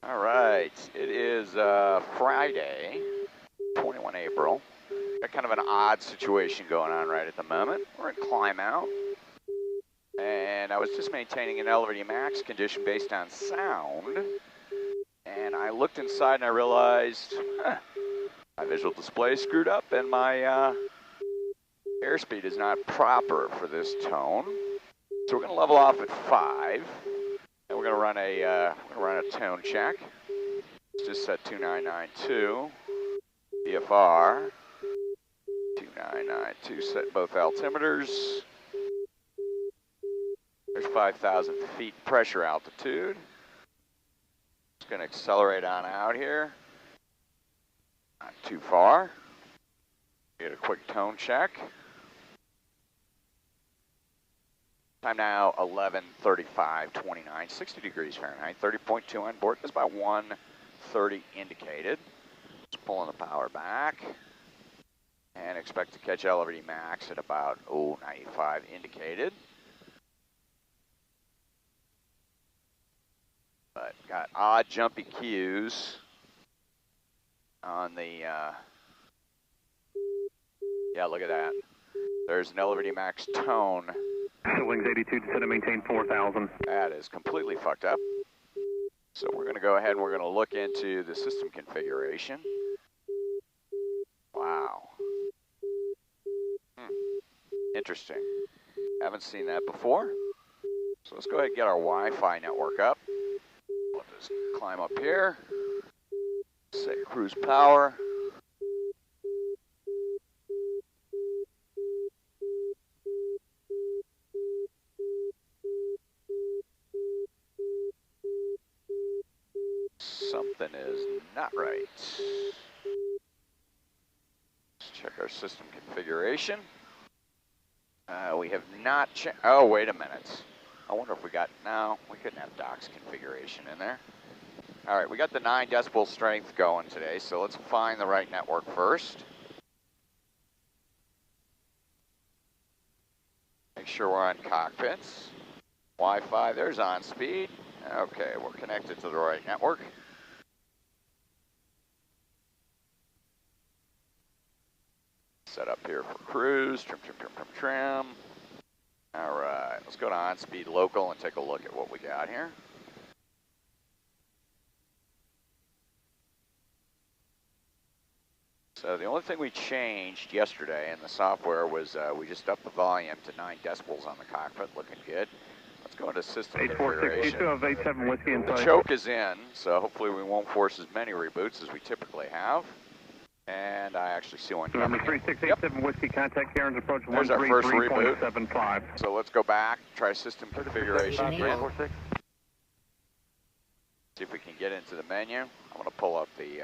All right, it is Friday, 21 April. Got kind of an odd situation going on right at the moment. We're in climb out, and I was just maintaining an elevating max condition based on sound, and I looked inside and I realized my visual display screwed up and my airspeed is not proper for this tone. So we're going to level off at 5. And we're going to run a tone check. It's just set 2992. VFR 2992. Set both altimeters. There's 5,000 feet pressure altitude. Just going to accelerate on out here. Not too far. Get a quick tone check. Time now 11:35:29, 60 degrees Fahrenheit, 30.2 on board. That's about 130 indicated. Just pulling the power back and expect to catch elevating max at about 95 indicated. But got odd jumpy cues on the, yeah, look at that. There's an elevating max tone. Wings 82, descend to maintain 4,000. That is completely fucked up. So we're going to go ahead and we're going to look into the system configuration. Wow. Interesting. Haven't seen that before. So let's go ahead and get our Wi-Fi network up. We'll just climb up here. Set cruise power. Something is not right. Let's check our system configuration. We have not checked. Oh, wait a minute. I wonder if we got. No, we couldn't have docks configuration in there. All right, we got the 9 decibel strength going today, so let's find the right network first. Make sure we're on cockpits. Wi-Fi, there's on speed. Okay, we're connected to the right network. Set up here for cruise, trim. All right, let's go to on-speed local and take a look at what we got here. So the only thing we changed yesterday in the software was we just upped the volume to 9 decibels on the cockpit, looking good. Let's go into system configuration. 87 whiskey inside. The choke is in, so hopefully we won't force as many reboots as we typically have. And I actually see one coming. Number 3687 whiskey, contact Karen's approach 133.75. So let's go back, try system configuration. See if we can get into the menu. I'm going to pull up the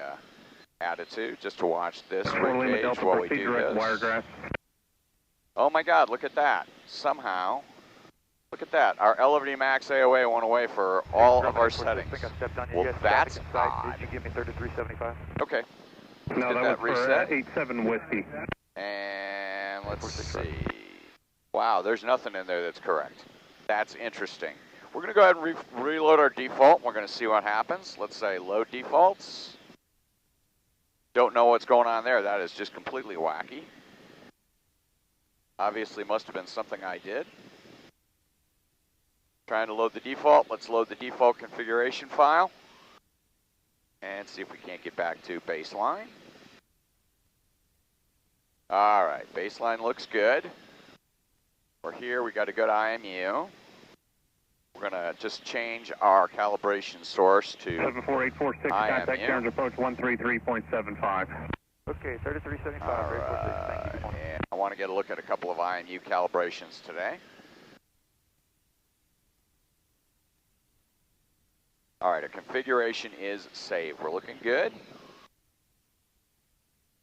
attitude just to watch this rate gauge while we do this. Oh my God, look at that. Somehow, look at that. Our elevating max AOA went away for all of our settings. Well, that's odd. Did you give me 3375? Okay. No, that was for 87 whiskey. And let's see. Wow, there's nothing in there that's correct. That's interesting. We're going to go ahead and reload our default. We're going to see what happens. Let's say load defaults. Don't know what's going on there. That is just completely wacky. Obviously must have been something I did. Trying to load the default. Let's load the default configuration file. And see if we can't get back to baseline. All right, baseline looks good. We're here, we got to go to IMU. We're gonna just change our calibration source to 74846, contact Karen's approach 133.75. Okay, 3375, right. Thank you. And I want to get a look at a couple of IMU calibrations today. All right, our configuration is saved. We're looking good.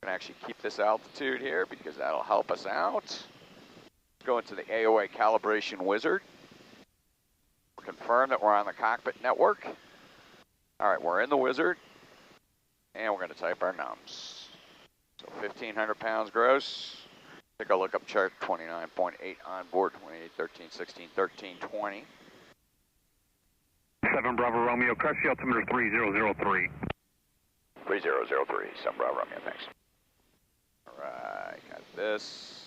We're gonna actually keep this altitude here because that'll help us out. Let's go into the AOA calibration wizard. We'll confirm that we're on the cockpit network. All right, we're in the wizard, and we're gonna type our nums. So 1,500 pounds gross. Take a look up chart 29.8 on board, 28, 13, 16, 13, 20. 7 Bravo Romeo, crush the altimeter 3003. 3003, 7 Bravo Romeo, thanks. Alright, got this.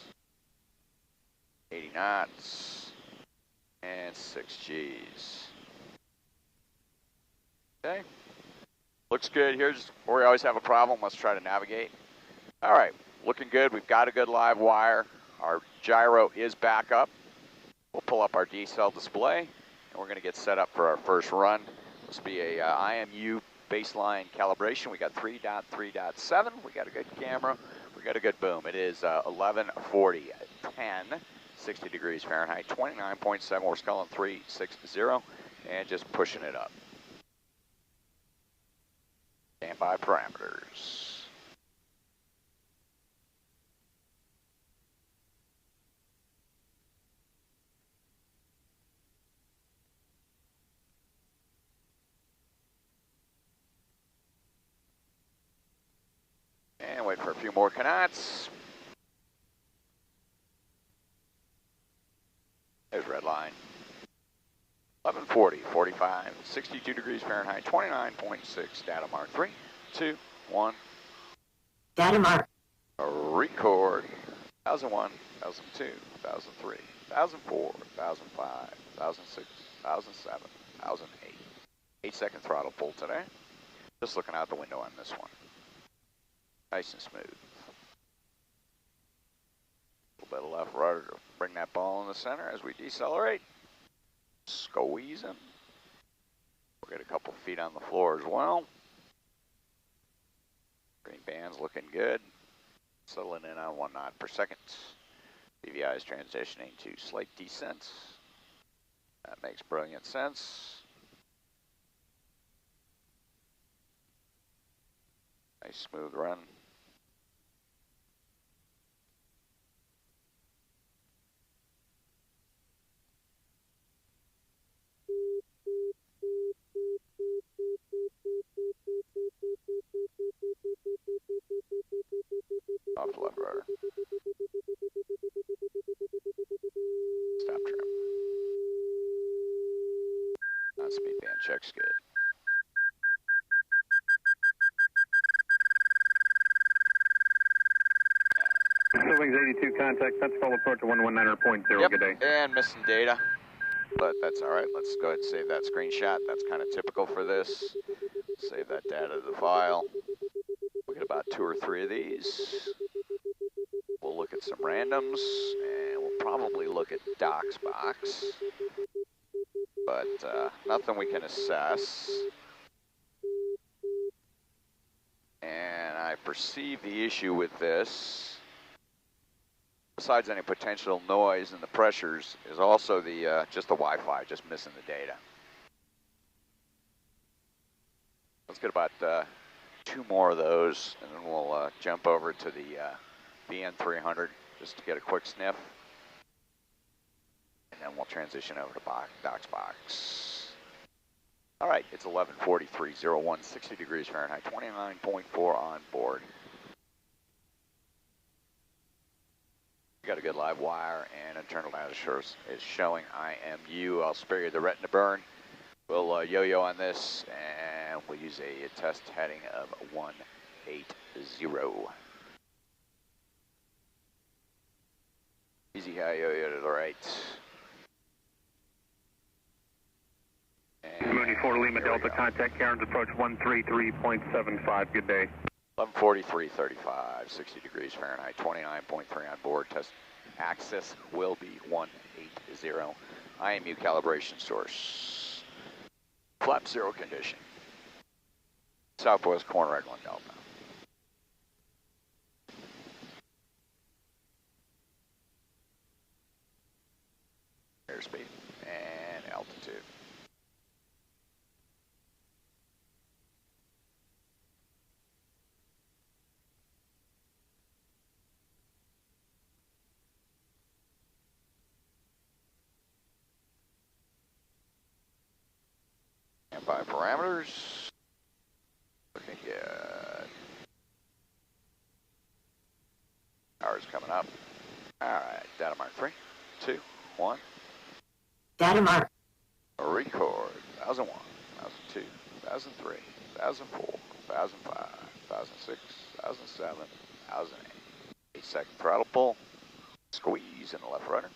80 knots. And 6 Gs. Okay. Looks good. Here's where we always have a problem. Let's try to navigate. Alright, looking good. We've got a good live wire. Our gyro is back up. We'll pull up our D-cell display, and we're going to get set up for our first run. This will be a IMU baseline calibration. We got 3.3.7. We got a good camera. We got a good boom. It is 11:40, 10, 60 degrees Fahrenheit, 29.7. We're sculling 360, and just pushing it up. Standby parameters. And wait for a few more knots. There's red line. 11:40, 45, 62 degrees Fahrenheit, 29.6. Data mark. 3, 2, 1. Data mark. Record. 1001, 1002, 1003, 1004, 1005, 1006, 1007, 1008. 8-second throttle pull today. Just looking out the window on this one. Nice and smooth. A little bit of left rudder to bring that ball in the center as we decelerate. Squeezing. We'll get a couple feet on the floor as well. Green band's looking good. Settling in on 1 knot per second. BVI is transitioning to slight descent. That makes brilliant sense. Nice smooth run. Off left rudder. Stop trim. Speed band check's good. Wings 82, contact Central approach to 119.0. Yep, good day. And missing data, but that's all right. Let's go ahead and save that screenshot. That's kind of typical for this. Save that data to the file. We'll get about 2 or 3 of these. We'll look at some randoms, and we'll probably look at Doc's box, but nothing we can assess. And I perceive the issue with this, besides any potential noise and the pressures, is also the just the Wi-Fi, just missing the data. Let's get about 2 more of those, and then we'll jump over to the BN300 just to get a quick sniff. And then we'll transition over to Doc's box. All right, it's 11:43:01, 60 degrees Fahrenheit, 29.4 on board. We got a good live wire, and internal data is showing IMU. I'll spare you the retina burn. We'll yo-yo on this, and we'll use a test heading of 180. Easy high yo-yo to the right. Mooney 4 Lima Delta, contact Cairns approach 133.75. Good day. 11:43:35, 60 degrees Fahrenheit, 29.3 on board. Test axis will be 180. IMU calibration source. Flap 0 condition. Southwest corner, Eglin Delta. Airspeed and altitude. Standby parameters. Looking good. Hours coming up. All right, data mark 3, 2, 1. Data mark. Record. 1001, 2002, 2003, 2004, 2005, 2006, 2007, 2008. 8-second throttle pull, squeeze in the left rudder.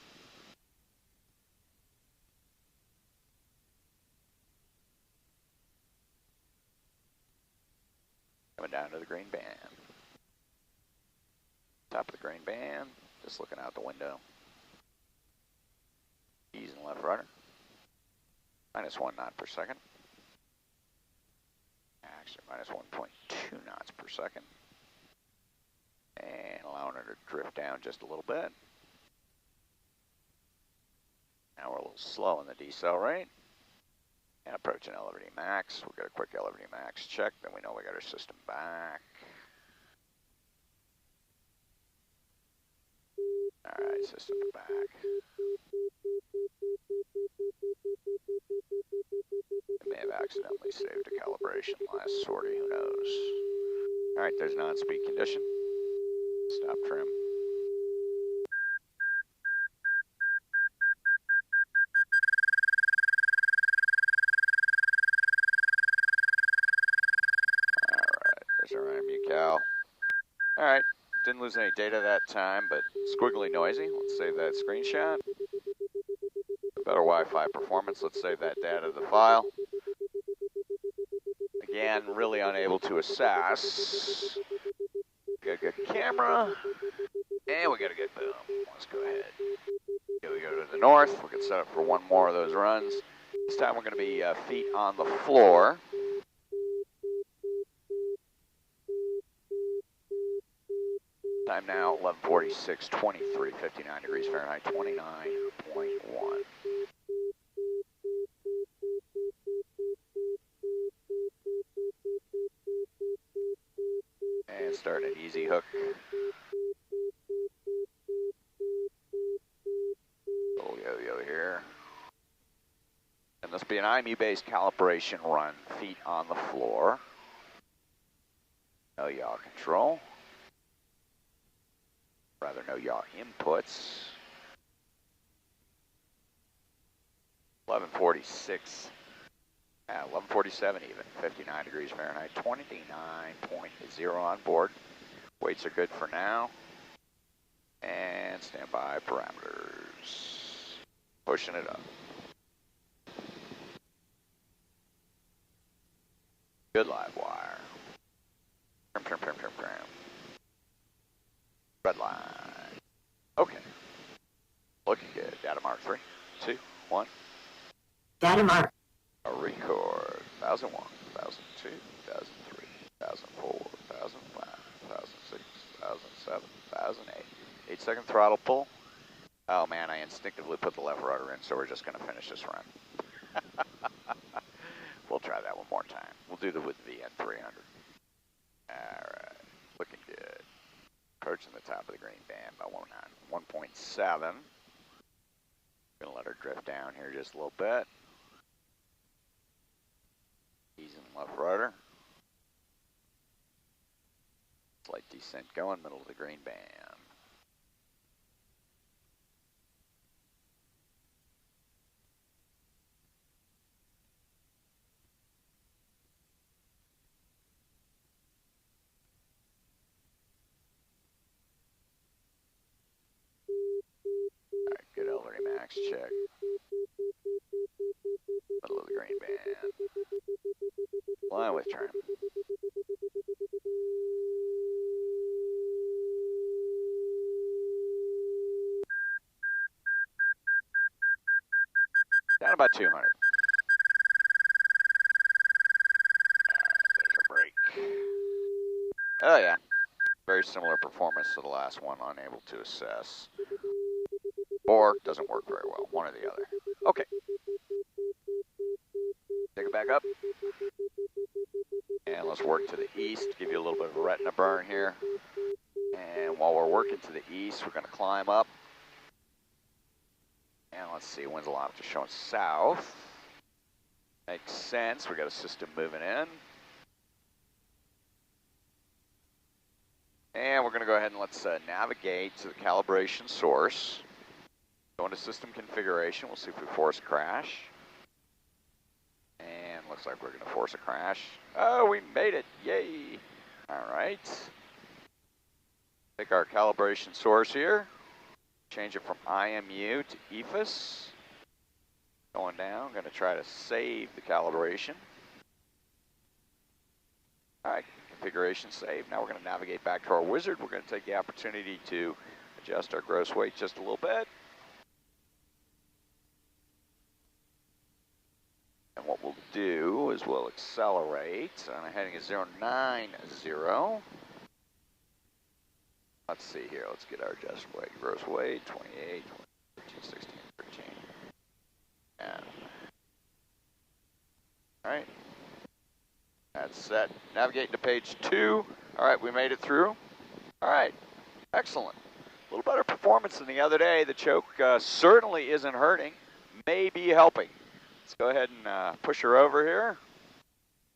Coming down to the green band. Top of the green band, just looking out the window. Ease in the left rudder. -1 knot per second. Actually, -1.2 knots per second. And allowing her to drift down just a little bit. Now we're a little slow in the decel rate. And approaching LVD max. We'll get a quick LVD max check, then we know we got our system back. Alright, system's back. I may have accidentally saved a calibration last sortie, who knows. Alright, there's non-speed condition. Stop trim. Alright, there's our IMU cal. Alright, didn't lose any data that time, but squiggly noisy. Let's save that screenshot. Better Wi-Fi performance, let's save that data to the file. Again, really unable to assess. Got a good camera, and we got a good boom. Let's go ahead. Here we go to the north. We're gonna set up for one more of those runs. This time we're gonna be feet on the floor. Time now 11:46:23, 59 degrees Fahrenheit, 29.1. And starting an easy hook. Little yo-yo here. And this will be an IMU-based calibration run, feet on the floor. No yaw control. Rather, no yaw inputs. 11:46. 11:47 even, 59 degrees Fahrenheit, 29.0 on board. Weights are good for now. And standby parameters. Pushing it up. Good live wire. Trim. Red line. Okay. Looking good. Data mark 3, 2, 1. Data mark. A record. 1001, 1002, 1003, 1004, 1005, 1006, 1007, 1008. 8-second throttle pull. Oh man, I instinctively put the left rudder in, so we're just going to finish this run. We'll try that one more time. We'll do the with VN 300. Alright, looking good. Approaching the top of the green band by 1.7. Gonna let her drift down here just a little bit. Easing left rudder. Slight descent going, middle of the green band. Alright, good LVD max check. Middle of the green band. Line with trim. Down about 200. Alright, there's our brake. Oh yeah, very similar performance to the last one, unable to assess. Or doesn't work very well, one or the other. Okay. Take it back up. And let's work to the east, give you a little bit of a retina burn here. And while we're working to the east, we're going to climb up. And let's see, wind's allowed to show south. Makes sense, we got a system moving in. And we're going to go ahead and let's navigate to the calibration source. Go into system configuration, we'll see if we force crash. And looks Looks like we're going to force a crash. Oh, we made it. Yay. All right. Take our calibration source here. Change it from IMU to EFIS. Going down. Going to try to save the calibration. All right. Configuration saved. Now we're going to navigate back to our wizard. We're going to take the opportunity to adjust our gross weight just a little bit. And what we'll do is we'll accelerate on a heading of 090. Let's see here. Let's get our adjusted weight. Gross weight, 28, 13, 16, 13. And all right. That's set. Navigating to page 2. All right, we made it through. All right, excellent. A little better performance than the other day. The choke certainly isn't hurting, may be helping. Let's go ahead and push her over here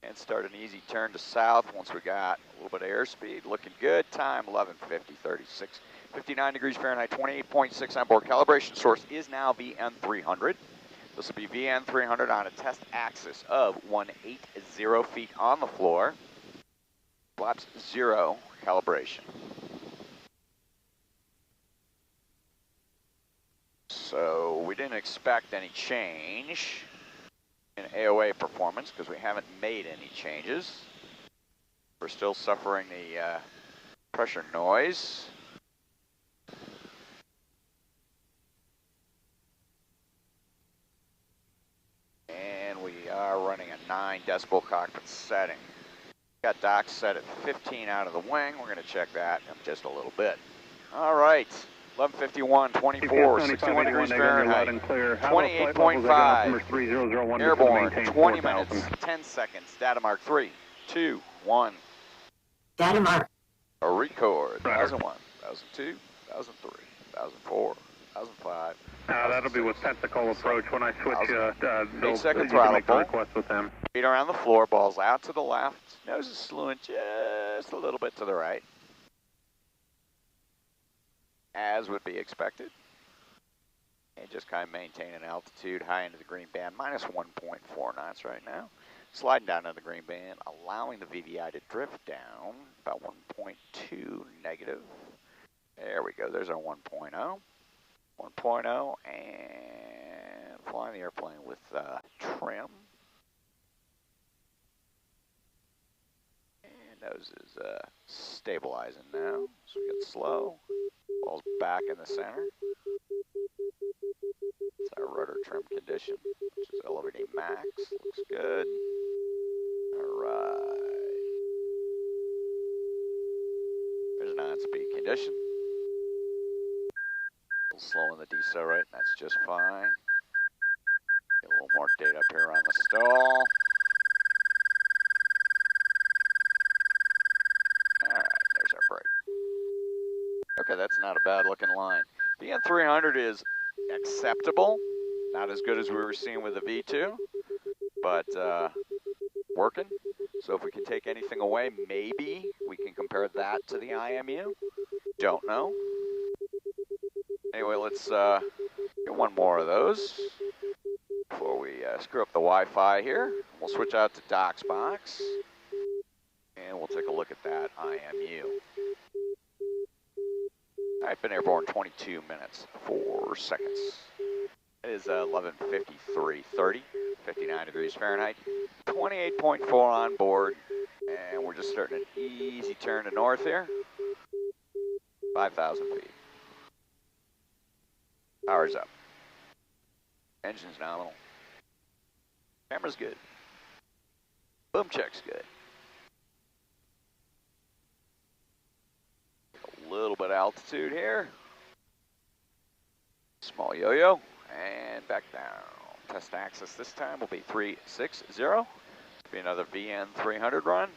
and start an easy turn to south once we got a little bit of airspeed. Looking good. Time 11:50:36. 59 degrees Fahrenheit, 28.6 on board. Calibration source is now VN300. This will be VN300 on a test axis of 180 feet on the floor. Flaps 0 calibration. So we didn't expect any change in AOA performance because we haven't made any changes. We're still suffering the pressure noise. And we are running a 9 decibel cockpit setting. Got docs set at 15 out of the wing. We're going to check that in just a little bit. All right. 11:51, 24, 61 degrees Fahrenheit, 28.5, airborne, 20 minutes, 10 seconds, data mark 3, 2, 1. Data mark. A record, 1001, 1002, 1003, 1004, 1005. That'll be with tentacle approach. When I switch, 8-second throttle pull. Request with them. Feet around the floor, balls out to the left, nose is slewing just a little bit to the right, as would be expected. And just kind of maintain an altitude high into the green band, minus 1.4 knots right now. Sliding down to the green band, allowing the VVI to drift down about 1.2 negative. There we go, there's our 1.0. 1.0 and flying the airplane with trim. And nose is stabilizing now, so we get slow. Ball's back in the center. It's our rudder trim condition, which is elevating max. Looks good. All right. There's an on-speed condition. A little slow in the decel rate, and that's just fine. Get a little more data up here on the stall. All right, there's our brake. Okay, that's not a bad looking line. VN300 is acceptable. Not as good as we were seeing with the V2, but working. So if we can take anything away, maybe we can compare that to the IMU. Don't know. Anyway, let's get one more of those before we screw up the Wi-Fi here. We'll switch out to Doc's box, and we'll take a look at that IMU. I've been airborne 22 minutes, 4 seconds. It is 11:53:30, 59 degrees Fahrenheit, 28.4 on board, and we're just starting an easy turn to north here, 5,000 feet. Power's up. Engine's nominal. Camera's good. Boom check's good. A little bit of altitude here. Small yo-yo, and back down. Test axis this time will be 360. It'll be another VN300 run.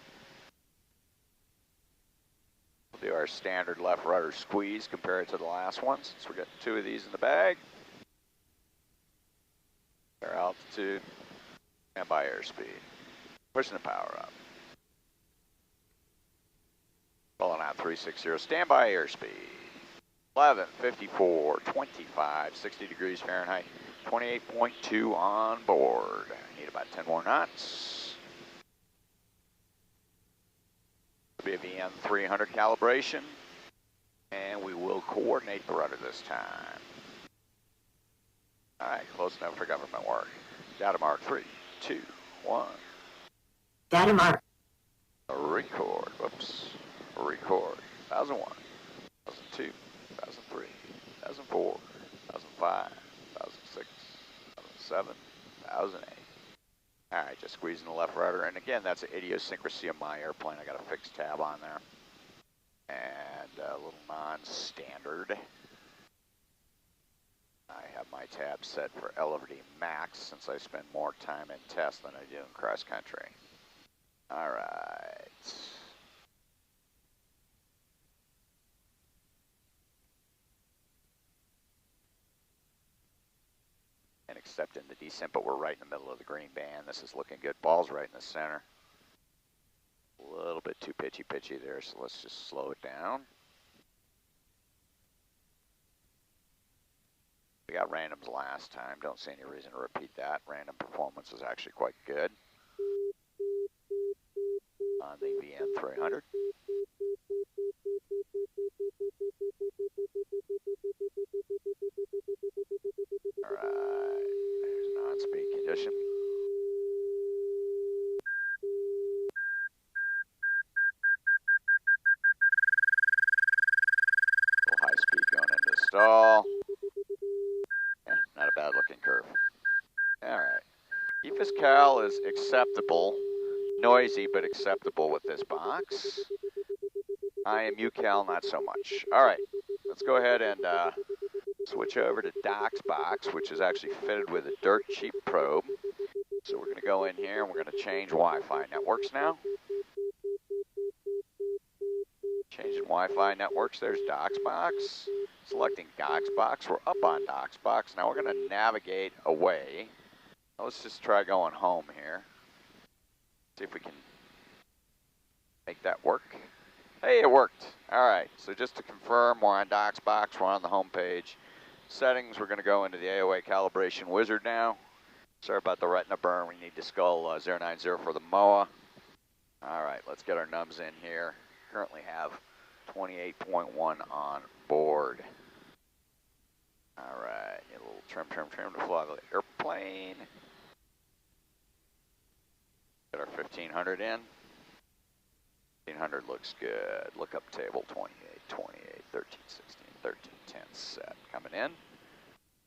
We'll do our standard left rudder squeeze compared to the last one, since we got 2 of these in the bag. Our altitude, and by airspeed. Pushing the power up. Rolling out 360, standby airspeed. 11:54:25, 60 degrees Fahrenheit, 28.2 on board. Need about 10 more knots. It'll be a VN 300 calibration, and we will coordinate the rudder this time. All right, close enough for government work. Data mark 3, 2, 1. Data mark. Record, whoops, record. 1001, 1002, 1003, 1004, 1005, 1006, 1007, 1008. All right, just squeezing the left rudder. And again, that's an idiosyncrasy of my airplane. I got a fixed tab on there. And a little non-standard. I have my tab set for LVD max since I spend more time in test than I do in cross country. All right. And accepting the descent, but we're right in the middle of the green band. This is looking good. Ball's right in the center. A little bit too pitchy there, so let's just slow it down. We got randoms last time. Don't see any reason to repeat that. Random performance was actually quite good on the VN 300. All right, there's non-speed condition. A little high speed going into the stall. Yeah, not a bad looking curve. All right, EFIS cal is acceptable, noisy but acceptable with this box. IMU cal not so much. All right, let's go ahead and switch over to Doc's box, which is actually fitted with a dirt cheap probe. So we're going to go in here and we're going to change Wi-Fi networks now. Changing Wi-Fi networks. There's Doc's box. Selecting Doc's box. We're up on Doc's box. Now we're going to navigate away. Let's just try going home here. See if we can make that work. Hey, it worked. All right, so just to confirm, we're on Doc's box. We're on the home page. Settings, we're going to go into the AOA calibration wizard now. Sorry about the retina burn. We need to skull 090 for the MOA. All right, let's get our nums in here. Currently have 28.1 on board. All right, a little trim to fly the airplane. Get our 1500 in. 1500 looks good. Look up table 28, 28, 13, 16, 13, 10 set. Coming in.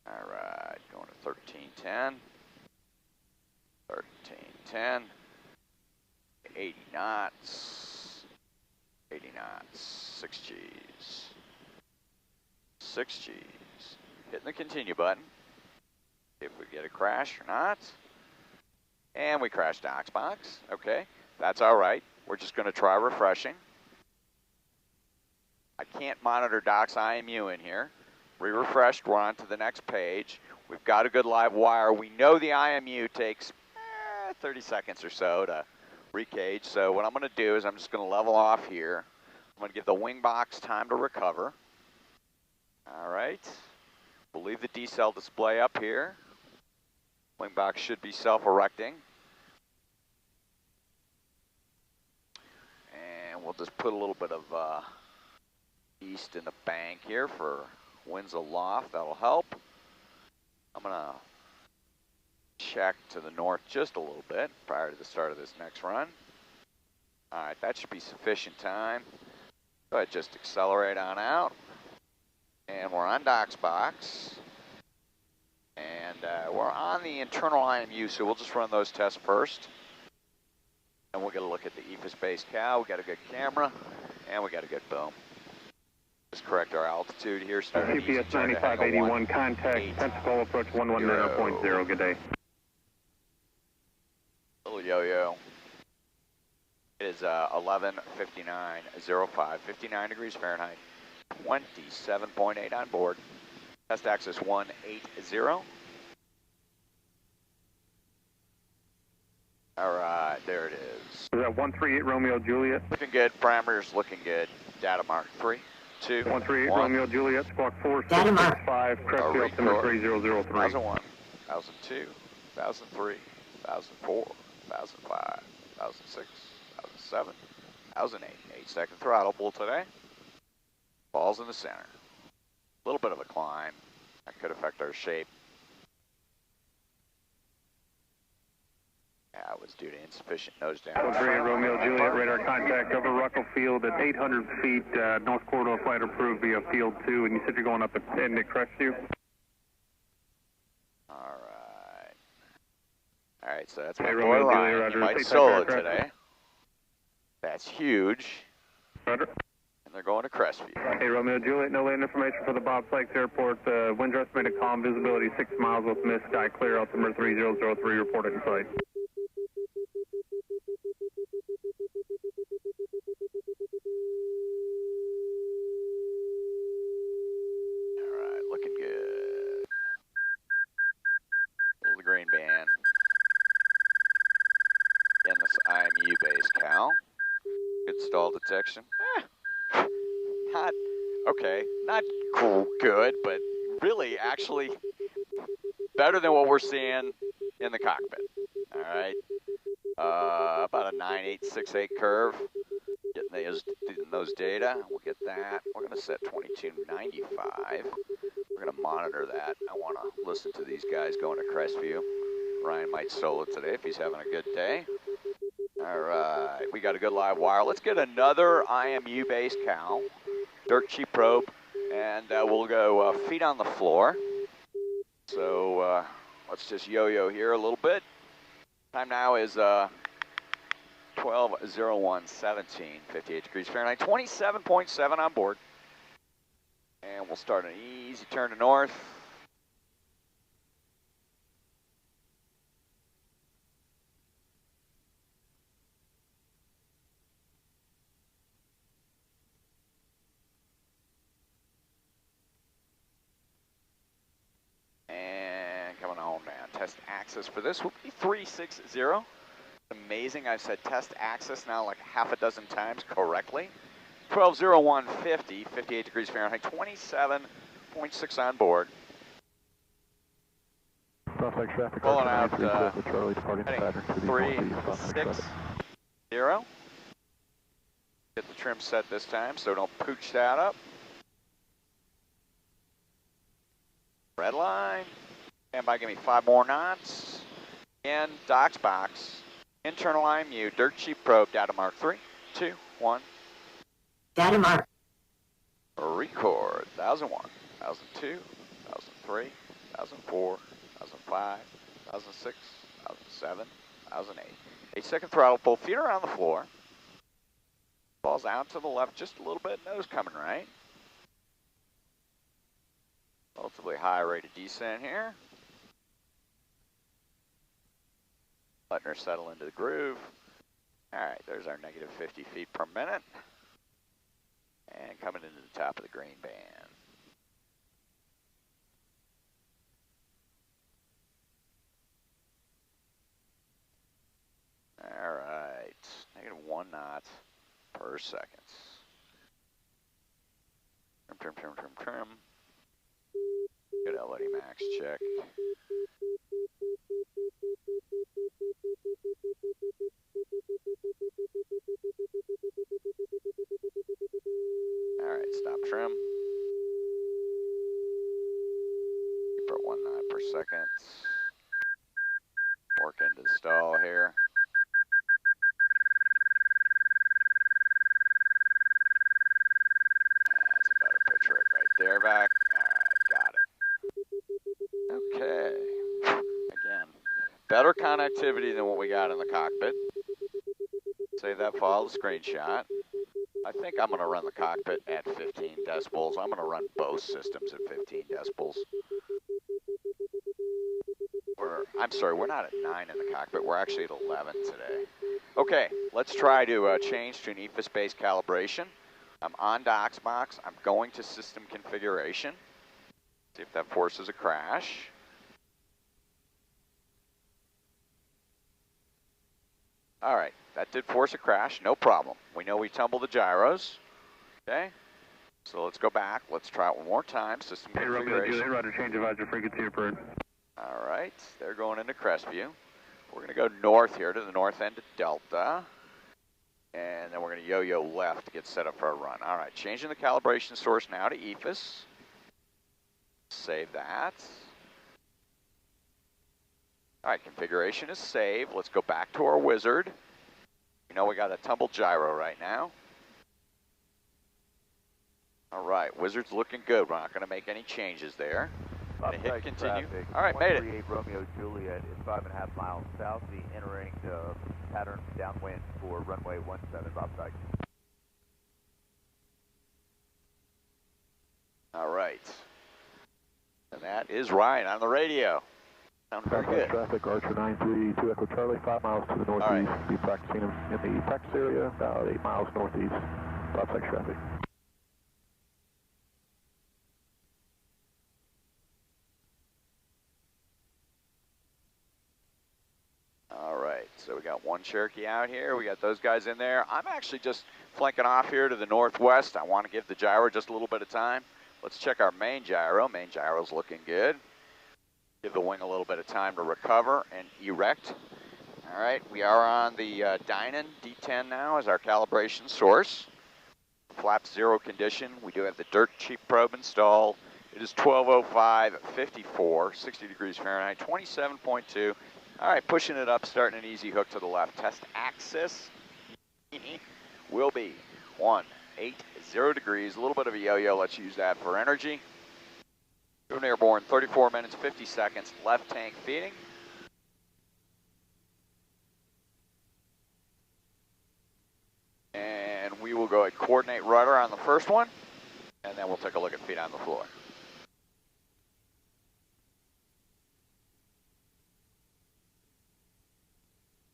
All right, going to 1310. 1310. 80 knots. 80 knots. 6 Gs. 6 Gs. Hitting the continue button. See if we get a crash or not. And we crashed Doc's box. Okay, that's all right. We're just going to try refreshing. I can't monitor Doc's IMU in here. Re-refreshed, we're on to the next page. We've got a good live wire. We know the IMU takes 30 seconds or so to recage. So what I'm going to do is I'm just going to level off here. I'm going to give the wing box time to recover. All right. We'll leave the decel display up here. Wing box should be self-erecting. And we'll just put a little bit of east in the bank here for winds aloft. That'll help. I'm going to check to the north just a little bit prior to the start of this next run. All right, that should be sufficient time. Go ahead, just accelerate on out. And we're on Doc's box. And we're on the internal IMU, so we'll just run those tests first. And we'll get a look at the EFIS-based cal. We got a good camera, and we got a good boom. Just correct our altitude here. GPS 9581, contact Pensacola approach 110.0. Good day. Little yo-yo. It is 11:59:05, 59 degrees Fahrenheit, 27.8 on board. Test access 180. All right, there it is. Is that 138 Romeo Juliet? Looking good. Parameters looking good. Data mark 3, 2, 138 1. Romeo Juliet, squawk 4665, crest altimeter 3003. 1001, 1002, 1003, 1004, 1005, 1006, 1007, 1008. 8-second throttle pull today. Ball's in the center. A little bit of a climb. That could affect our shape. Yeah, it was due to insufficient nose down. 3 Romeo Juliet, radar contact over Ruckle Field at 800 feet, north corridor flight approved via Field 2, and you said you're going up at 10 to Crestview? Alright, so that's my Hey, boy Romeo Juliet, Ryan. Roger. He might Take solo that, today. That's huge. Roger. And they're going to Crestview. Hey, Romeo Juliet, no land information for the Bob Sykes Airport. Wind estimated calm, visibility 6 miles with mist, sky clear, altimeter 3003, reported in sight. Alright, looking good. Little green band. In this IMU base, Cal. Good stall detection. Not, okay, not good, but really, actually, better than what we're seeing in the cockpit. Alright. About a 9868 curve. Getting those data. We'll get that. We're going to set 2295. We're going to monitor that. I want to listen to these guys going to Crestview. Ryan might solo today if he's having a good day. All right, we got a good live wire. Let's get another IMU base Cal, dirt cheap probe, and we'll go feet on the floor. So let's just yo-yo here a little bit. Time now is 12:01:17, 58 degrees Fahrenheit, 27.7 on board. And we'll start an easy turn to north. And coming on down. Test access for this will be 360. Amazing, I've said test access now like half a dozen times correctly. 12:01:50, 58 degrees Fahrenheit, 27.6 on board. Pulling out heading 360. Get the trim set this time, so don't pooch that up. Red line. Stand by, give me 5 more knots. In docks box. Internal IMU, dirt cheap probe, data mark 3, 2, 1. Data mark. Record, 1001, 1002, 1003, 1004, 1005, 1006, 1007, 1008. 8-second throttle pull, feet around the floor. Falls out to the left just a little bit, nose coming right. Relatively high rate of descent here. Letting her settle into the groove. All right, there's our negative 50 feet per minute. And coming into the top of the green band. All right, negative 1 knot per second. Trim. Good LOD max check. All right, stop trim. For 1 knot per second. Work into the stall here. That's a better pitch rate right there, back. All right, got it. Okay. Again, better connectivity than what we got in the cockpit. Save that file, the screenshot. I think I'm going to run the cockpit at 15 decibels. I'm going to run both systems at 15 decibels. I'm sorry, we're not at 9 in the cockpit. We're actually at 11 today. Okay, let's try to change to an EFIS-based calibration. I'm on docks box. I'm going to system configuration. See if that forces a crash. All right, that did force a crash, no problem. We know we tumbled the gyros, okay? So let's go back, let's try it one more time, system configuration. Romeo, Roger, change advisor frequency report. All right, they're going into Crestview. We're gonna go north here to the north end of Delta. And then we're going to yo-yo left to get set up for our run. All right, changing the calibration source now to EFIS. Save that. All right, configuration is saved. Let's go back to our wizard. You know we got a tumble gyro right now. All right, wizard's looking good. We're not going to make any changes there. Gonna hit continue. Traffic, All right, made it. 138 Romeo Juliet is 5.5 miles south. The entering pattern downwind for runway 17, Bob Dyke. All right. And that is Ryan on the radio. Sounds very good. Traffic, Archer 932 Echo Charlie, 5 miles to the northeast. Right. Be practicing in the practice area, about 8 miles northeast. Bob Dyke traffic. All right, so we got one Cherokee out here. We got those guys in there. I'm actually just flanking off here to the northwest. I want to give the gyro just a little bit of time. Let's check our main gyro. Main gyro's looking good. Give the wing a little bit of time to recover and erect. All right, we are on the Dynan D10 now as our calibration source. Flap 0 condition. We do have the dirt cheap probe installed. It is 12:05, 54, 60 degrees Fahrenheit, 27.2. All right, pushing it up, starting an easy hook to the left. Test axis will be 180 degrees. A little bit of a yo-yo. Let's use that for energy. Moving airborne, 34 minutes, 50 seconds. Left tank feeding. And we will go ahead and coordinate rudder on the first one, and then we'll take a look at feet on the floor.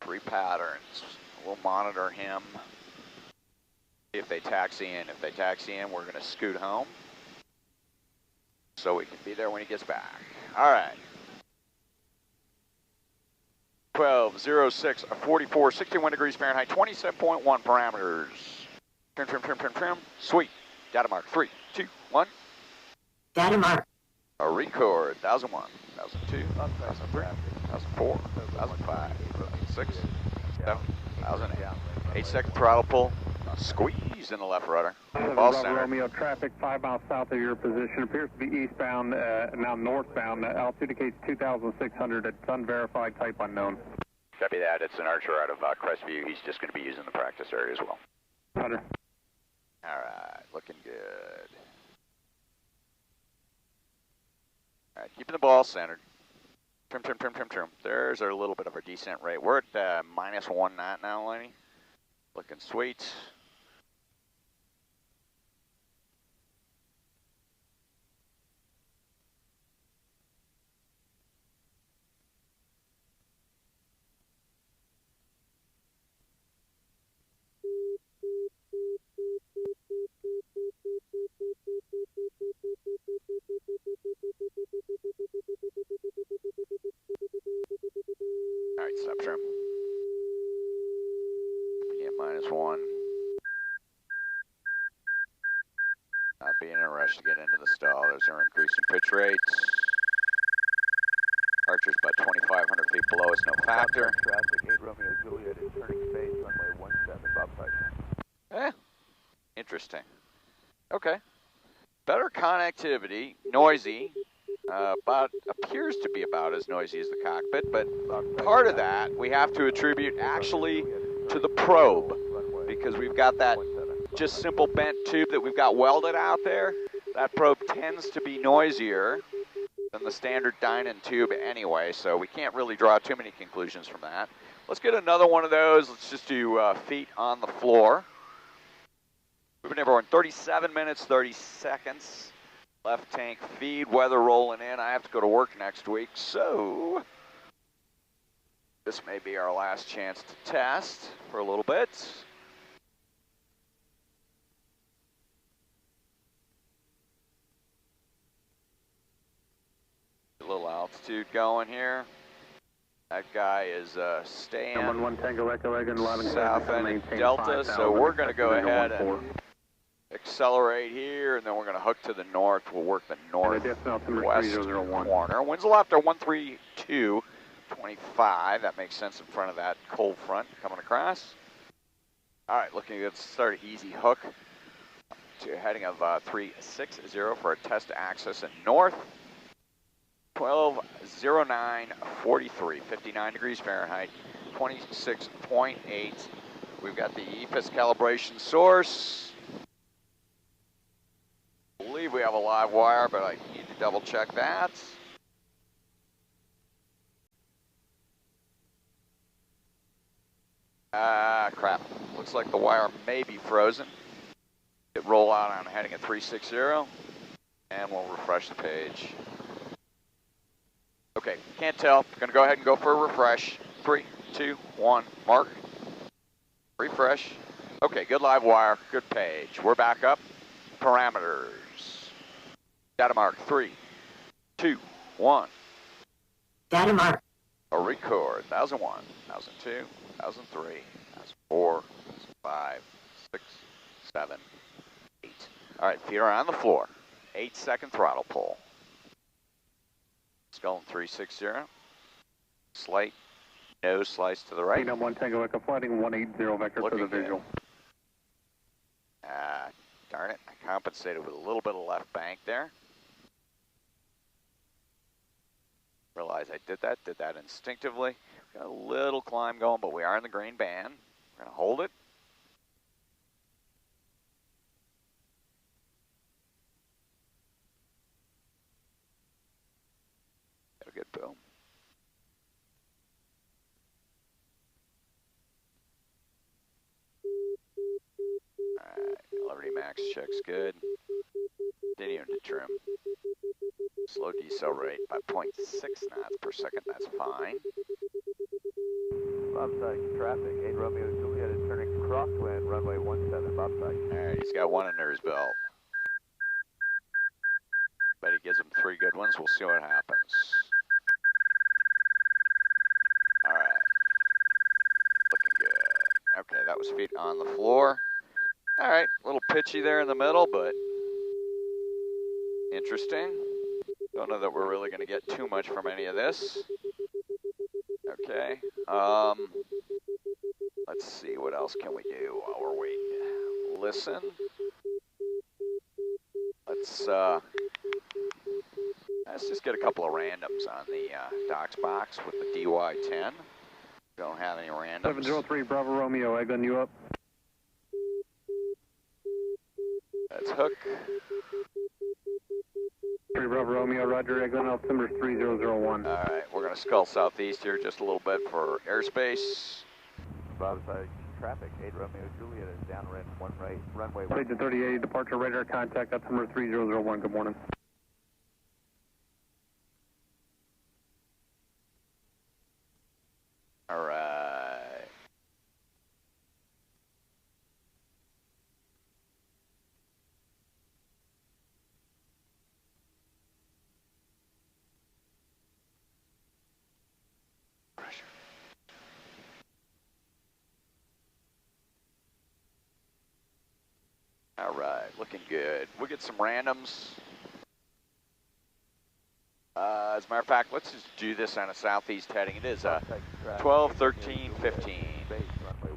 Three patterns. We'll monitor him. See if they taxi in. If they taxi in, we're going to scoot home so we can be there when he gets back. All right. 12:06, 44, 61 degrees Fahrenheit, 27.1 parameters. Trim, trim, trim, trim, trim. Sweet. Data mark. 3, 2, 1. Data mark. A record. 1001, 1002, 1003, 1004, 1005, 1006, 7, 1008. 8-second throttle pull. Squeeze in the left rudder. Ball center. Romeo traffic 5 miles south of your position. Appears to be eastbound, now northbound. Altitude indicates 2,600. It's unverified, type unknown. Copy that. It's an Archer out of Crestview. He's just going to be using the practice area as well. Hunter. All right. Looking good. All right. Keeping the ball centered. Trim, trim, trim, trim, trim. There's a little bit of a descent rate. We're at -1 knot now, Lenny. Looking sweet. All right, stop trim. Yeah, -1. Not being in a rush to get into the stall. There's our increase in pitch rates. Archer's about 2,500 feet below us, no factor. Traffic 8 Romeo Juliet is turning space, runway 17, Bob Dyke. Interesting. Okay. Better connectivity, noisy, appears to be about as noisy as the cockpit, but part of that we have to attribute actually to the probe, because we've got that just simple bent tube that we've got welded out there. That probe tends to be noisier than the standard Dynan tube anyway, so we can't really draw too many conclusions from that. Let's get another one of those. Let's just do feet on the floor. Moving everyone, 37 minutes, 30 seconds. Left tank feed, weather rolling in. I have to go to work next week, so this may be our last chance to test for a little bit. A little altitude going here. That guy is staying south end of Delta, so we're going to go ahead and accelerate here, and then we're going to hook to the north. We'll work the northwest corner. Winds left are 132.25. That makes sense in front of that cold front coming across. All right, looking good. Start easy hook to heading of 360 for a test access in north. 120943, 59 degrees Fahrenheit, 26.8. We've got the EFIS calibration source. I believe we have a live wire, but I need to double check that. Crap. Looks like the wire may be frozen. Hit roll out on heading at 360, and we'll refresh the page. Okay, can't tell. Gonna go ahead and go for a refresh. 3, 2, 1, mark. Refresh. Okay, good live wire, good page. We're back up. Parameters. Data mark, 3, 2, 1. Data mark. A record, 1001, 1002, 1003, 1004, 1005, 6, 7, 8. All right, feet are on the floor. 8-second throttle pull. Skull 360. Slight nose slice to the right. Kingdom 1 Tango Echo flighting 180 vector for the visual. Darn it, I compensated with a little bit of left bank there. Realize I did that instinctively. Got a little climb going, but we are in the green band. We're gonna hold it. Got a good boom. Alright, Liberty Max checks good. Continuing to trim. Slow decel rate by 0.6 knots per second, that's fine. Bobside traffic, 8 Romeo Juliet is turning crosswind, runway 17, bobside. Alright, he's got one under his belt. Bet he gives him 3 good ones, we'll see what happens. Alright. Looking good. Okay, that was feet on the floor. Alright, a little pitchy there in the middle, but interesting. Don't know that we're really going to get too much from any of this. Okay. Let's see, what else can we do while we're waiting? Listen. Let's just get a couple of randoms on the docs box with the DY10. Don't have any randoms. 703 Bravo Romeo, egging you up. That's hook. 3 Bravo Romeo, roger, egging altimeter 3001. All right, we're going to skull southeast here just a little bit for airspace. Bobside traffic, 8 Romeo Juliet is downwind, 1 right, runway 1. Station 38, departure radar contact, altimeter 3001, good morning. All right. Pressure. All right, looking good. We'll get some randoms. As a matter of fact, let's just do this on a southeast heading. It is 12, 13, 15,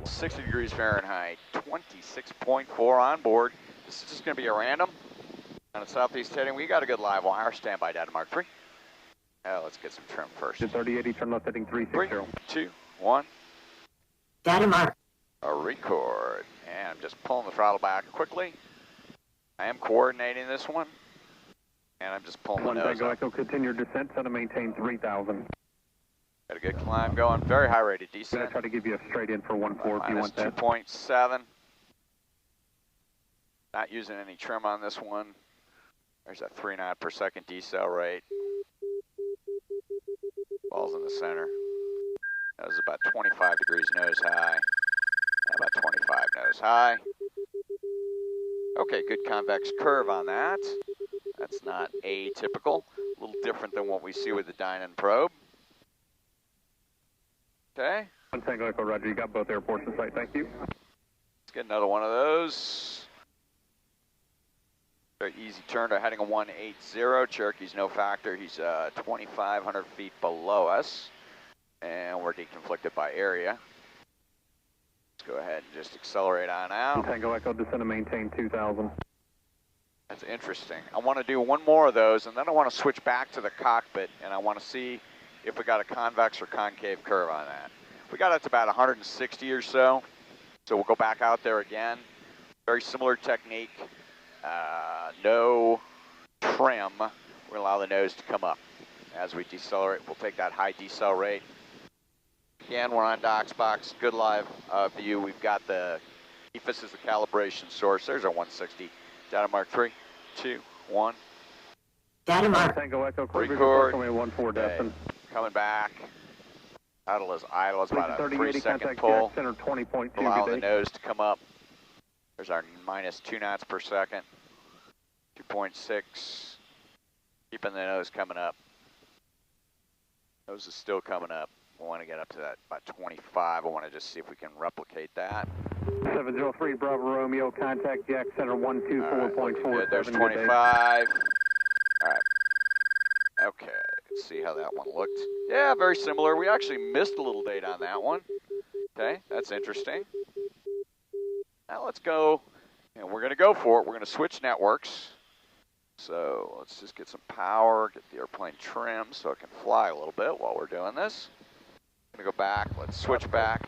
60 degrees Fahrenheit, 26.4 on board. This is just going to be a random on a southeast heading. We got a good live wire. Standby data mark 3. Let's get some trim first. 38, turn left heading 360. 3, 2, 1. Data mark. A record. And I'm just pulling the throttle back quickly. I am coordinating this one. And I'm just pulling the nose Tango up. Echo, continue your descent, set to maintain 3000. Got a good climb going. Very high rated I'm descent. going to try to give you a straight in for 14 if you want that. 2.7. Not using any trim on this one. There's that 3 knot per second decel rate. Ball's in the center. That was about 25 degrees nose high. About 25 nose high. Okay, good convex curve on that. That's not atypical. A little different than what we see with the Dynon probe. Okay. 1 Tango Echo, roger, you got both airports in sight, thank you. Let's get another one of those. Very easy turn to heading a 180. Cherokee's no factor. He's 2,500 feet below us. And we're deconflicted by area. Let's go ahead and just accelerate on out. Tango Echo, descend and maintain 2000. That's interesting. I want to do one more of those, and then I want to switch back to the cockpit, and I want to see if we got a convex or concave curve on that. We got it to about 160 or so, so we'll go back out there again. Very similar technique. No trim. We're going to allow the nose to come up. As we decelerate, we'll take that high decel rate. Again, we're on DocsBox, good live view. We've got the EFIS as the calibration source. There's our 160. Data mark 3, 2, 1. Data mark. Tango Echo, Record. 14 Destin. Coming back. Idle is about a 3-second pull. Center 20.2. Allow the nose to come up. There's our minus 2 knots per second. 2.6. Keeping the nose coming up. Nose is still coming up. We want to get up to that about 25. I want to just see if we can replicate that. 703 Bravo Romeo, contact Jack Center 124.4. Good. There's 25. All right. Okay. Let's see how that one looked. Yeah, very similar. We actually missed a little data on that one. Okay, that's interesting. Now let's go, and we're going to go for it. We're going to switch networks. So let's just get some power, get the airplane trimmed so it can fly a little bit while we're doing this. I'm going to go back. Let's switch back.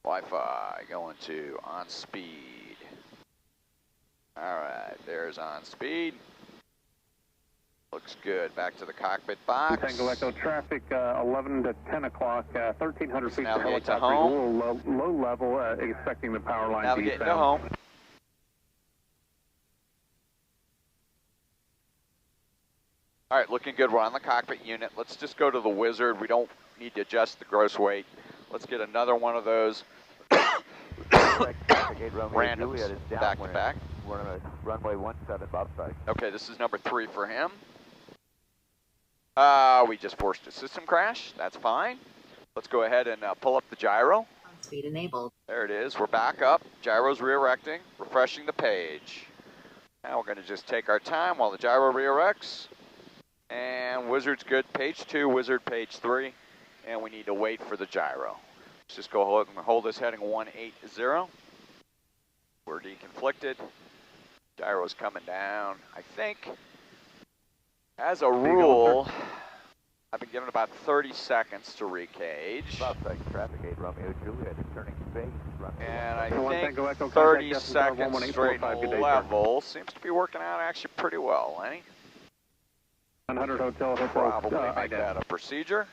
Wi-Fi going to on speed. All right, there's on speed. Looks good. Back to the cockpit box. Tango Echo, traffic 11 to 10 o'clock, 1,300 feet. Navigate to home. Low level, expecting the power line to be Navigate to home. All right, looking good. We're on the cockpit unit. Let's just go to the Wizard. We don't need to adjust the gross weight. Let's get another one of those randoms back to back. We're on a runway 17, Bob side. Okay, this is number 3 for him. We just forced a system crash. That's fine. Let's go ahead and pull up the gyro. Speed enabled. There it is. We're back up. Gyro's re-erecting, refreshing the page. Now we're going to just take our time while the gyro re-erects. And Wizard's good. Page 2, Wizard page 3. And we need to wait for the gyro. Let's just go ahead and hold this heading 180. We're deconflicted. Gyro's coming down. I think, as a rule, I've been given about 30 seconds to recage. Southside traffic 8 Romeo Juliet is turning space. And I think 30 seconds straight level seems to be working out actually pretty well, Lenny. 100 Hotel. Probably make that a procedure.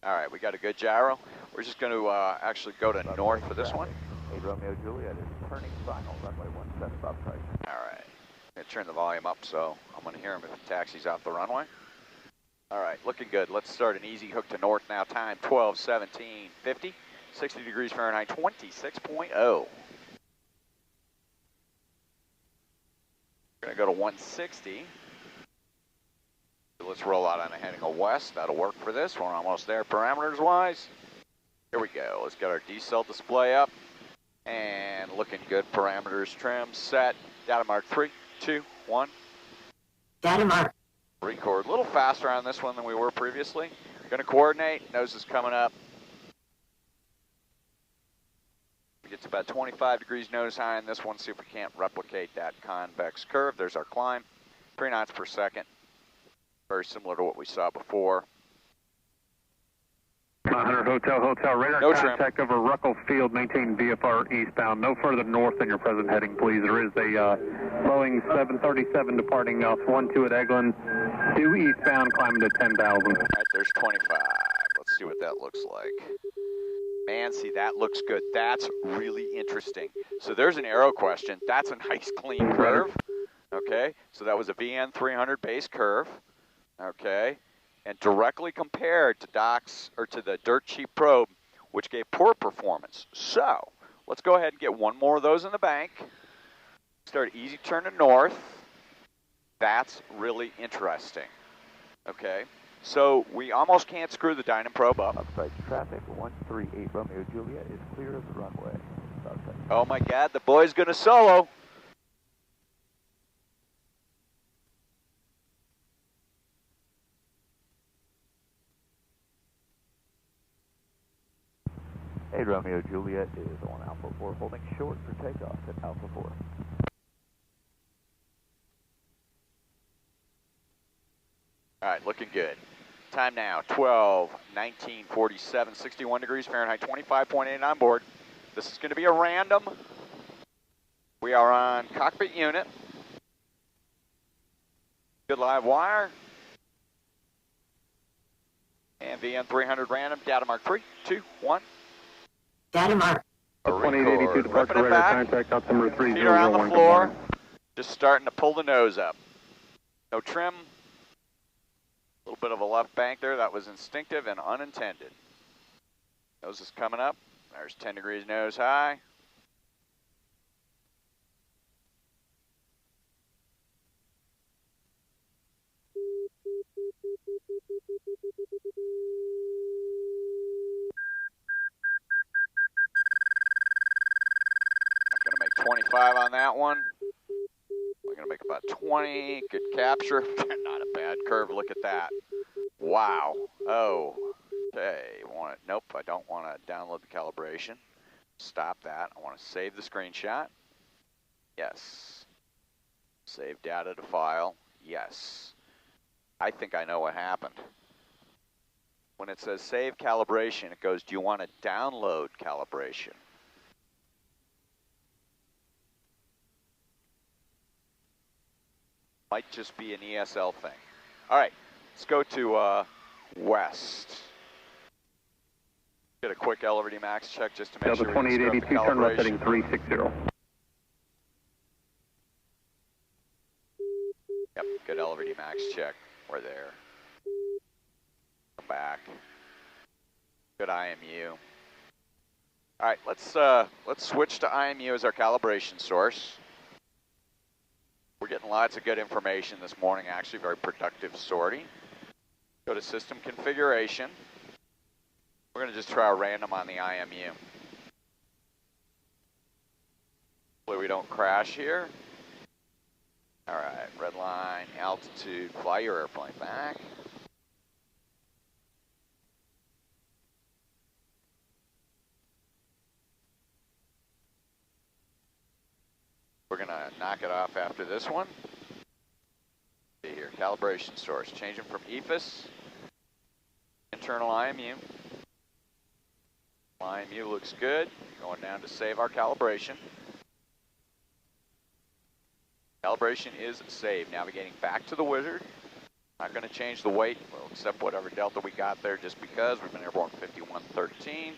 All right, we got a good gyro. We're just going to actually go to north for this one. 8 Romeo Juliet is turning final, runway 17, Bob side. All right. I'm going to turn the volume up so I'm going to hear him if he taxis out the runway. All right, looking good. Let's start an easy hook to north now. Time 12:17:50, 60 degrees Fahrenheit, 26.0. We're going to go to 160. Let's roll out on a heading west. That'll work for this. We're almost there parameters-wise. Here we go. Let's get our decel display up. And looking good. Parameters trim set. Data mark 3, 2, 1. Data mark. Record. A little faster on this one than we were previously. Going to coordinate. Nose is coming up. We get to about 25 degrees nose high in this one. See if we can't replicate that convex curve. There's our climb. 3 knots per second. Very similar to what we saw before. 100 Hotel, radar No contact over Ruckles Field, maintain VFR eastbound, no further north than your present heading, please. There is a Boeing 737 departing off 12 at Eglin, due eastbound, climbing to 10,000. All right, there's 25. Let's see what that looks like. Man, see, that looks good. That's really interesting. So there's an arrow question. That's a nice clean curve. Okay, so that was a VN 300 base curve. Okay, and directly compared to to the dirt cheap probe, which gave poor performance. So let's go ahead and get one more of those in the bank. Start easy turn to north. That's really interesting. Okay, so we almost can't screw the Dyna probe up. Outside traffic 138 Romeo Juliet is clear of the runway. Outside. Oh my God, the boy's gonna solo. 8 Romeo Juliet is on Alpha 4, holding short for takeoff at Alpha 4. All right, looking good. Time now, 12:19:47, 61 degrees Fahrenheit, 25.8 on board. This is going to be a random. We are on cockpit unit. Good live wire. And VN 300 random, data mark 3, 2, 1. Data mark. 2882 departure radar contact altimeter Feet are on the 3001. floor. Just starting to pull the nose up. No trim. A little bit of a left bank there. That was instinctive and unintended. Nose is coming up. There's 10 degrees nose high. Gonna make 25 on that one. We're gonna make about 20. Good capture. Not a bad curve. Look at that. Wow. Oh. Okay. Nope. I don't want to download the calibration. Stop that. I want to save the screenshot. Yes. Save data to file. Yes. I think I know what happened. When it says save calibration, it goes, do you want to download calibration? Might just be an ESL thing. All right, let's go to west. Get a quick elevator max check just to make Delta sure. 2882, turn left heading 360. Yep, good elevator max check. We're there. Come back. Good IMU. All right, let's switch to IMU as our calibration source. We're getting lots of good information this morning, actually very productive sortie. Go to system configuration. We're gonna just try a random on the IMU. Hopefully we don't crash here. All right, red line, altitude, fly your airplane back. We're gonna knock it off after this one. See here, calibration source, changing from EFIS, internal IMU. IMU looks good. Going down to save our calibration. Calibration is saved. Navigating back to the wizard. Not going to change the weight. We'll accept whatever delta we got there just because. We've been airborne 5113.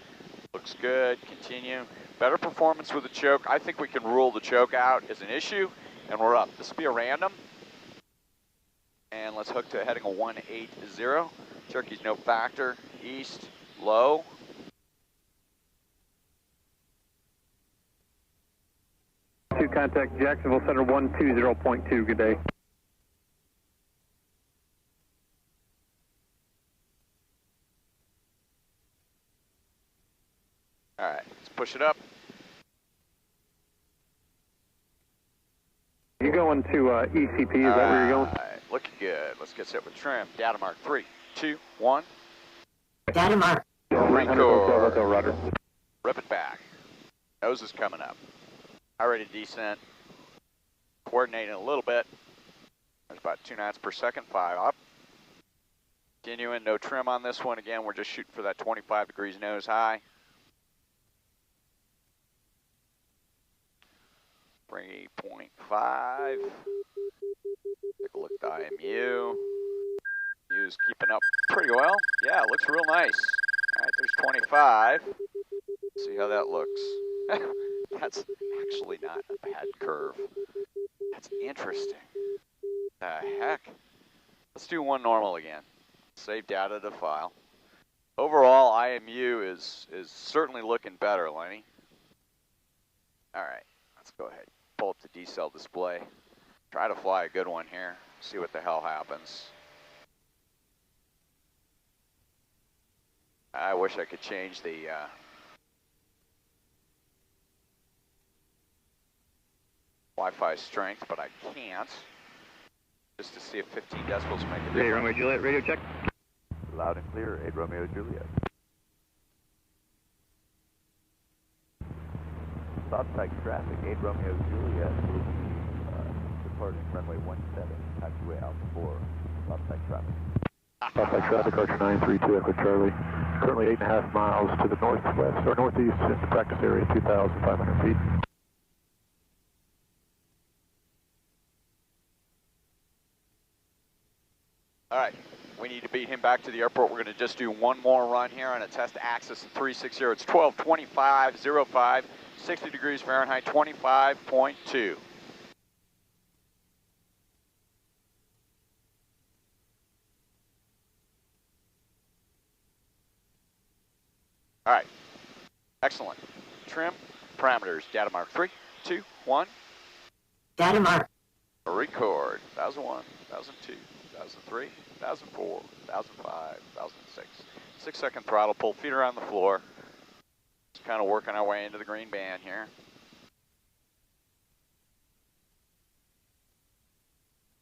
Looks good. Continue. Better performance with the choke. I think we can rule the choke out as an issue, and we're up. This will be a random. And let's hook to heading a 180. Turkey's no factor. East, low. Contact Jacksonville Center 120.2. Good day. All right, let's push it up. You going to ECP? Is that where you're going? All right, looking good. Let's get set with trim. Data mark 3, 2, 1. Data mark. Roger. Rip it back. Nose is coming up. High rate of descent. Coordinating a little bit. There's about 2 knots per second, 5 up. Continuing, no trim on this one. Again, we're just shooting for that 25 degrees nose high. 3.5. Take a look at the IMU. IMU's keeping up pretty well. Yeah, it looks real nice. All right, there's 25. See how that looks. That's actually not a bad curve. That's interesting. The heck? Let's do one normal again. Save data to file. Overall, IMU is certainly looking better, Lenny. All right, let's go ahead. Pull up the decel display. Try to fly a good one here. See what the hell happens. I wish I could change the Wi-Fi strength, but I can't. Just to see if 15 decibels make a difference. 8 Romeo Juliet, radio check. Loud and clear, 8 Romeo Juliet. Stop track traffic, 8 Romeo Juliet will be departing runway 17, taxiway Alpha 4, stop track traffic. Stop track traffic, Archer 932, Echo Charlie. Currently 8.5 miles to the northwest or northeast in the practice area, 2,500 feet. All right, we need to beat him back to the airport. We're going to just do one more run here on a test axis of 360. It's 12:25:05, 60 degrees Fahrenheit, 25.2. All right, excellent. Trim, parameters, data mark 3, 2, 1. Data mark. Record, 1001, 1002, 1003, 1004, 1005, 1006. 6-second throttle pull, feet are on the floor. Just kind of working our way into the green band here.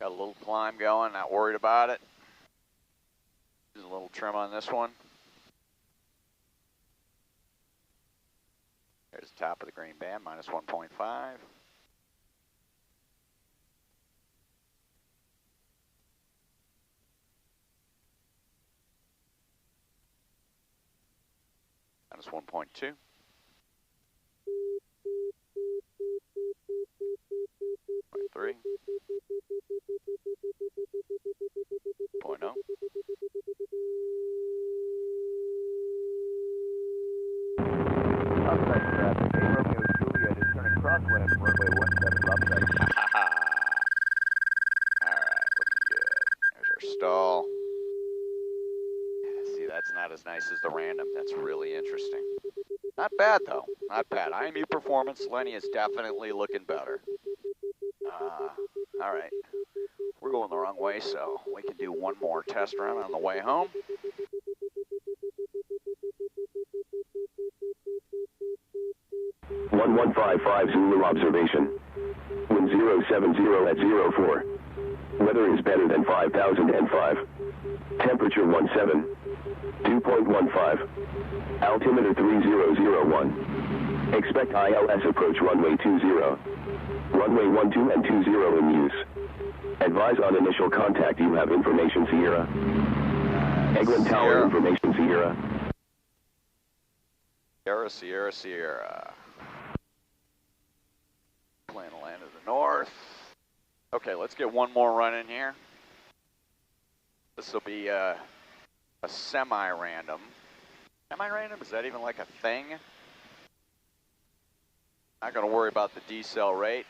Got a little climb going, not worried about it. Just a little trim on this one. There's the top of the green band, minus 1.5. Minus 1.2. .3. 0.0. Stop track traffic, 8 Romeo Juliet is turning crosswind from runway 17, stop track. Alright, looking good. There's our stall. See, that's not as nice as the random. That's really interesting. Not bad, though. Not bad. IMU performance, Lenny is definitely looking better. Alright. We're going the wrong way, so we can do one more test run on the way home. One 155 Zulu observation. Wind 070 at 04. Weather is better than 5005. Temperature 17. 2.15. Altimeter 3001. Expect ILS approach runway 20. Runway 12 and 20 in use. Advise on initial contact you have information Sierra. Eglin Tower information Sierra. Sierra, Sierra, Sierra. Plan to land to the north. Okay, let's get one more run in here. This will be a semi-random. Semi-random? Is that even like a thing? Not going to worry about the decel rate.